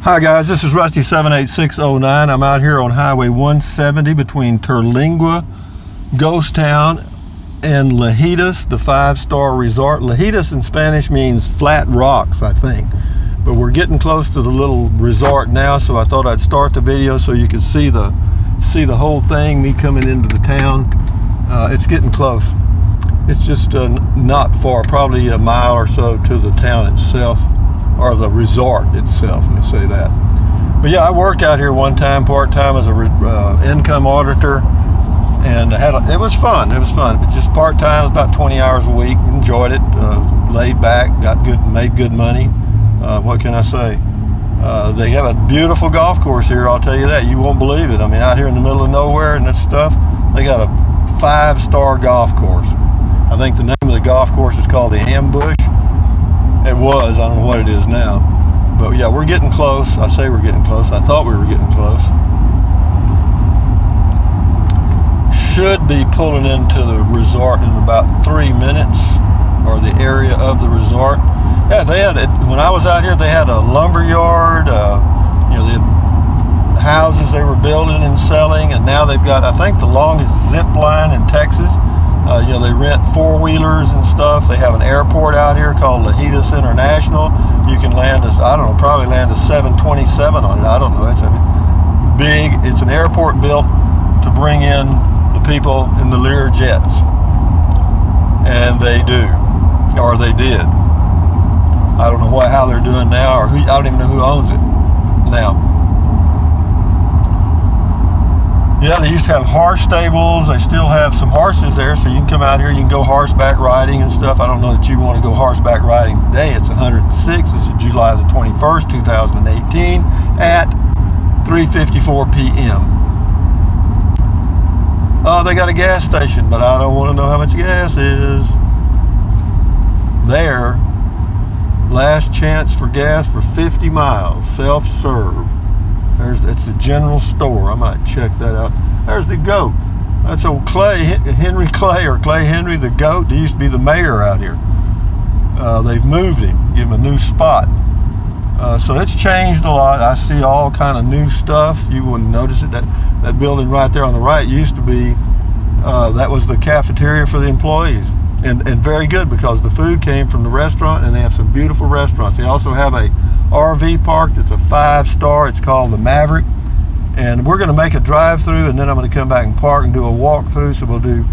Hi guys, this is Rusty 78609. I'm out here on Highway 170 between Terlingua, Ghost Town, and LAJITAS, the 5-star resort. LAJITAS in Spanish means flat rocks, I think. But we're getting close to the little resort now, so I thought I'd start the video so you can see the whole thing, me coming into the town. It's getting close. It's just not far, probably a mile or so to the town itself, or the resort itself, let me say that. But yeah, I worked out here one time part-time as a income auditor, and it was fun. It was fun, but just part-time, it was about 20 hours a week. Enjoyed it, laid back, made good money. What can I say? They have a beautiful golf course here, I'll tell you that. You won't believe it. I mean, out here in the middle of nowhere and this stuff, they got a 5-star golf course. I think the name of the golf course is called the Ambush. It was, I don't know what it is now. But yeah, we're getting close. I say we're getting close. I thought we were getting close. Should be pulling into the resort in about 3 minutes, or the area of the resort. Yeah, they had it when I was out here. They had a lumber yard, the houses they were building and selling, and now they've got, I think, the longest zip line in Texas. They rent 4-wheelers and stuff. They have an airport out here called LAJITAS International. You can land probably land a 727 on it. I don't know. It's an airport built to bring in the people in the Lear jets. And they do, or they did. I don't know how they're doing now, or I don't even know who owns it now. Yeah, they used to have horse stables. They still have some horses there, so you can come out here, you can go horseback riding and stuff. I don't know that you want to go horseback riding today. It's 106. This is July the 21st, 2018 at 3:54 p.m. They got a gas station, but I don't want to know how much gas is. There, last chance for gas for 50 miles, self-serve. It's a general store. I might check that out. There's the goat. That's old Henry Clay, the goat. He used to be the mayor out here. They've moved him, give him a new spot. So it's changed a lot. I see all kind of new stuff. You wouldn't notice it. That building right there on the right used to be, that was the cafeteria for the employees. And very good, because the food came from the restaurant, and they have some beautiful restaurants. They also have a RV park that's a 5-star. It's called the Maverick, and we're going to make a drive-through, and then I'm going to come back and park and do a walk-through. So we'll do,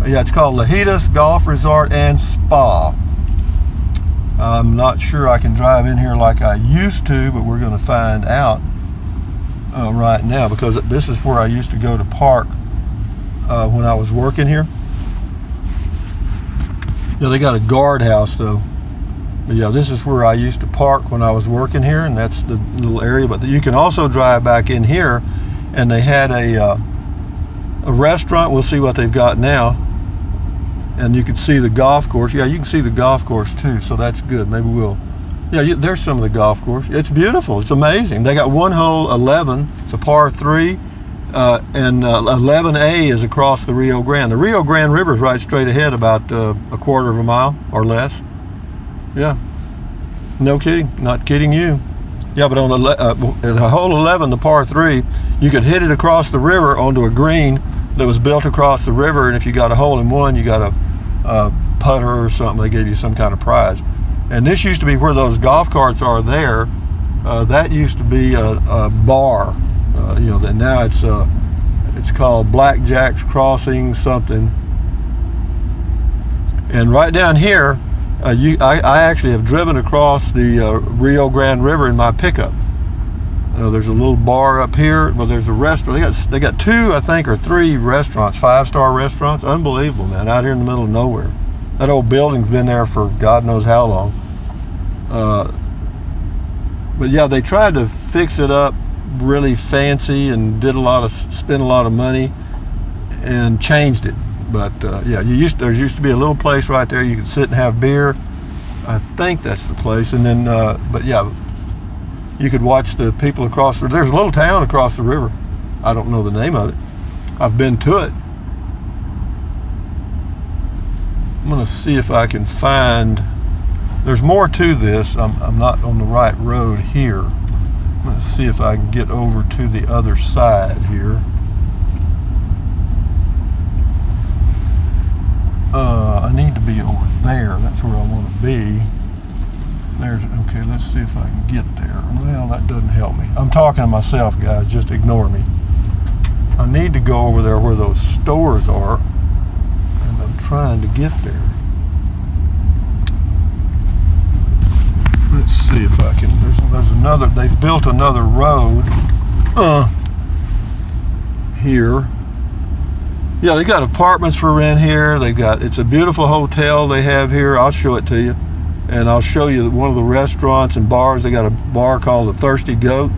it's called LAJITAS Golf Resort and Spa. I'm not sure I can drive in here like I used to, but we're going to find out right now, because this is where I used to go to park when I was working here. Yeah, they got a guardhouse though. But yeah, this is where I used to park when I was working here, and that's the little area. But you can also drive back in here, and they had a restaurant. We'll see what they've got now. And you can see the golf course. Yeah, you can see the golf course too, so that's good. Maybe we'll, there's some of the golf course. It's beautiful. It's amazing. They got one hole, 11. It's a par 3. And 11A is across the Rio Grande. The Rio Grande River is right straight ahead, about a quarter of a mile or less. Yeah, no kidding, not kidding you. Yeah, but on the hole 11, the par 3, you could hit it across the river onto a green that was built across the river, and if you got a hole in one, you got a putter or something. They gave you some kind of prize. And this used to be where those golf carts are there. That used to be a bar. That now it's called Blackjack's Crossing something. And right down here, I actually have driven across the Rio Grande River in my pickup. There's a little bar up here. Well, there's a restaurant. They got 2, I think, or 3 restaurants, 5-star restaurants. Unbelievable, man, out here in the middle of nowhere. That old building's been there for God knows how long. But yeah, they tried to fix it up really fancy and spent a lot of money and changed it. But there used to be a little place right there you could sit and have beer. I think that's the place. And then but yeah, you could watch the people across there's a little town across the river. I don't know the name of it. I've been to it. I'm gonna see if I can find, there's more to this. I'm not on the right road here. Let's see if I can get over to the other side here. I need to be over there. That's where I want to be. Okay, let's see if I can get there. Well, that doesn't help me. I'm talking to myself, guys. Just ignore me. I need to go over there where those stores are, and I'm trying to get there. Let's see if I can. There's another. They've built another road here. Yeah, they got apartments for rent here. It's a beautiful hotel they have here. I'll show it to you. And I'll show you one of the restaurants and bars. They got a bar called the Thirsty Goat.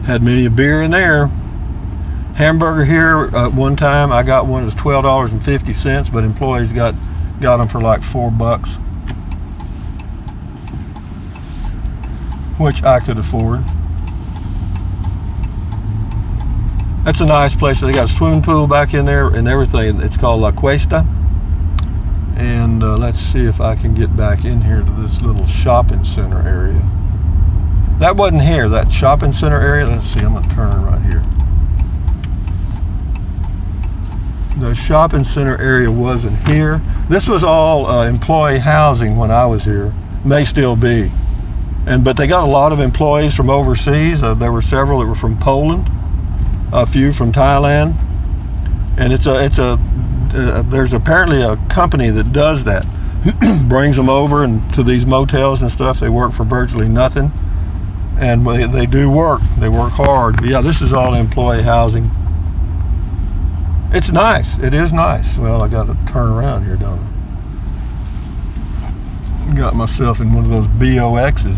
Had many a beer in there. Hamburger here, one time I got one, it was $12.50, but employees got them for like $4, which I could afford. That's a nice place. They got a swimming pool back in there and everything. It's called La Cuesta. And let's see if I can get back in here to this little shopping center area. That wasn't here, that shopping center area. Let's see, I'm gonna turn right here. The shopping center area wasn't here. This was all employee housing when I was here. May still be. But they got a lot of employees from overseas. There were several that were from Poland, a few from Thailand, and there's apparently a company that does that, brings them over and to these motels and stuff. They work for virtually nothing, and they do work. They work hard. But yeah, this is all employee housing. It's nice. It is nice. Well, I got to turn around here, don't I? Got myself in one of those BOXs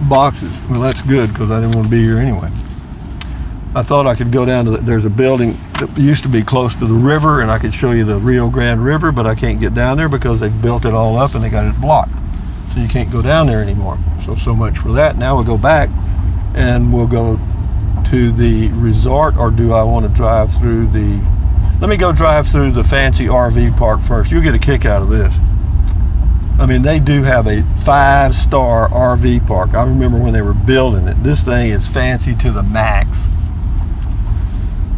boxes. Well, that's good because I didn't want to be here anyway. I thought I could go down to there's a building that used to be close to the river, and I could show you the Rio Grande River, but I can't get down there because they built it all up and they got it blocked. So you can't go down there anymore. So much for that. Now we'll go back and we'll go to the resort, or do I want to drive through let me go drive through the fancy RV park first. You'll get a kick out of this. I mean, they do have a 5-star RV park. I remember when they were building it. This thing is fancy to the max.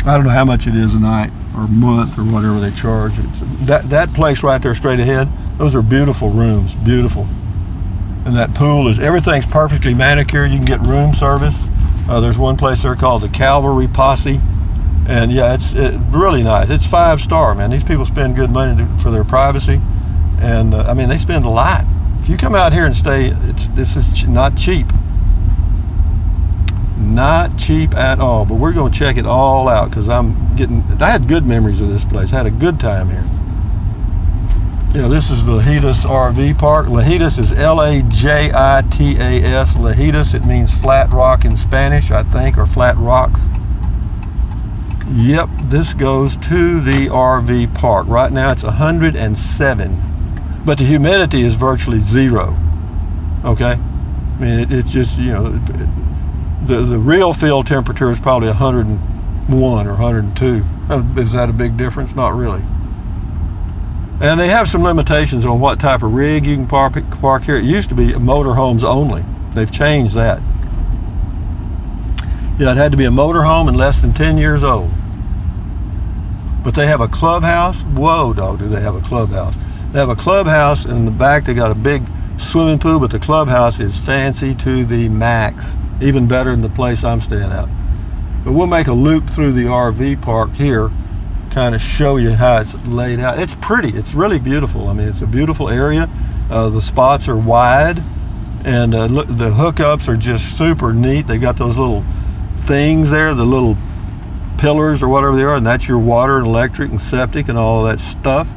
I don't know how much it is a night or month or whatever they charge. That place right there straight ahead, those are beautiful rooms, beautiful. And that pool everything's perfectly manicured. You can get room service. There's one place there called the Cavalry Posse. And yeah, it's really nice. It's 5-star, man. These people spend good money for their privacy. And I mean, they spend a lot. If you come out here and stay, this is not cheap. Not cheap at all, but we're going to check it all out because I had good memories of this place. I had a good time here. You know, this is LAJITAS RV Park. LAJITAS is L-A-J-I-T-A-S. LAJITAS, it means flat rock in Spanish, I think, or flat rocks. Yep, this goes to the RV park. Right now it's 107, but the humidity is virtually 0. Okay? I mean, it's just, you know, the real field temperature is probably 101 or 102. Is that a big difference? Not really. And they have some limitations on what type of rig you can park here. It used to be motorhomes only. They've changed that. Yeah, it had to be a motorhome and less than 10 years old. But they have a clubhouse. Whoa, dog, do they have a clubhouse. They have a clubhouse, and in the back they got a big swimming pool, but the clubhouse is fancy to the max. Even better than the place I'm staying at. But we'll make a loop through the RV park here, kind of show you how it's laid out. It's pretty. It's really beautiful. I mean, it's a beautiful area. The spots are wide, and look, the hookups are just super neat. They got those little things there, the little pillars or whatever they are, and that's your water and electric and septic and all of that stuff.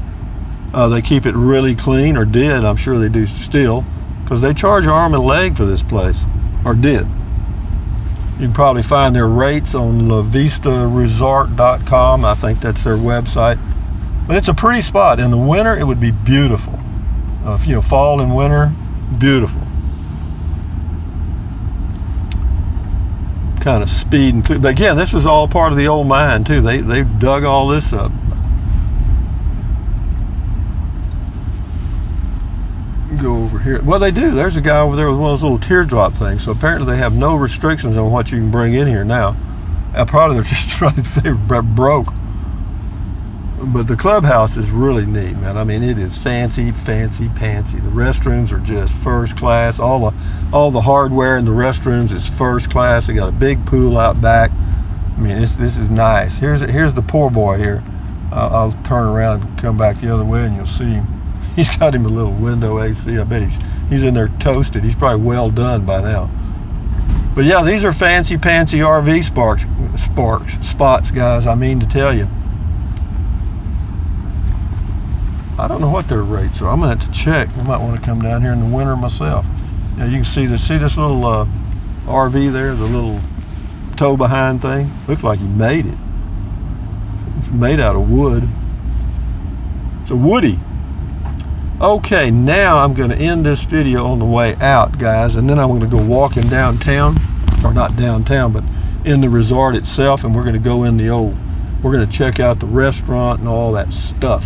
They keep it really clean, or did. I'm sure they do still, because they charge arm and leg for this place, or did. You can probably find their rates on lavistaresort.com. I think that's their website. But it's a pretty spot. In the winter, it would be beautiful. If you know, fall and winter, beautiful. Kind of speeding through. But again, this was all part of the old mine too. They dug all this up. go over here. Well, they do. There's a guy over there with one of those little teardrop things. So apparently they have no restrictions on what you can bring in here now. Probably they're just trying to say broke. But the clubhouse is really neat, man. I mean, it is fancy, fancy, fancy. The restrooms are just first class. All the hardware in the restrooms is first class. They got a big pool out back. I mean, this is nice. Here's the poor boy here. I'll turn around and come back the other way, and you'll see him. He's got him a little window AC. I bet he's in there toasted. He's probably well done by now. But yeah, these are fancy pantsy RV spots, guys. I mean to tell you. I don't know what their rates are. I'm gonna have to check. I might want to come down here in the winter myself. Yeah, you can see this little RV there, the little tow behind thing. Looks like he made it. It's made out of wood. It's a woody. Okay, now I'm going to end this video on the way out, guys, and then I'm going to go walking downtown, or not downtown, but in the resort itself, and we're going to go in we're going to check out the restaurant and all that stuff,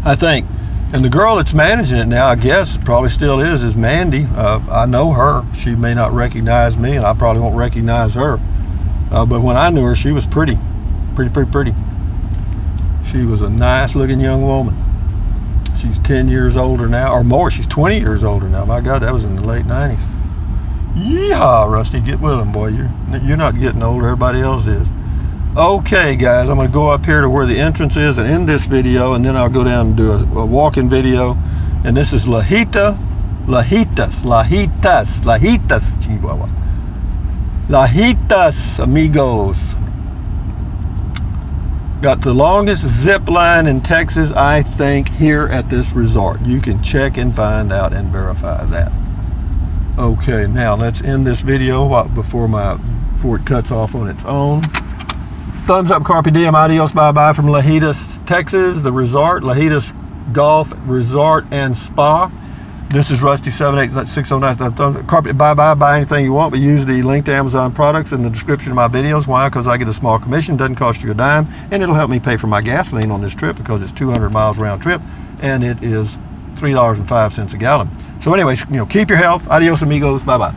I think. And the girl that's managing it now, I guess, probably still is Mandy. I know her. She may not recognize me, and I probably won't recognize her. But when I knew her, she was pretty. She was a nice looking young woman. She's 10 years older now, or more. She's 20 years older now. My God, that was in the late 90s. Yeehaw, Rusty, get with them, boy. You're not getting older. Everybody else is. Okay, guys, I'm going to go up here to where the entrance is and end this video, and then I'll go down and do a walking video. And this is LAJITAS, Chihuahua. LAJITAS, amigos. Got the longest zip line in Texas, I think, here at this resort. You can check and find out and verify that. Okay, now let's end this video before it cuts off on its own. Thumbs up, carpe diem, adios, bye-bye from LAJITAS, Texas, the resort, LAJITAS Golf Resort and Spa. This is Rusty 78609. Carpet, bye-bye, buy anything you want, but use the link to Amazon products in the description of my videos. Why? Because I get a small commission, doesn't cost you a dime, and it'll help me pay for my gasoline on this trip because it's 200 miles round trip, and it is $3.05 a gallon. So anyways, keep your health. Adios, amigos. Bye-bye.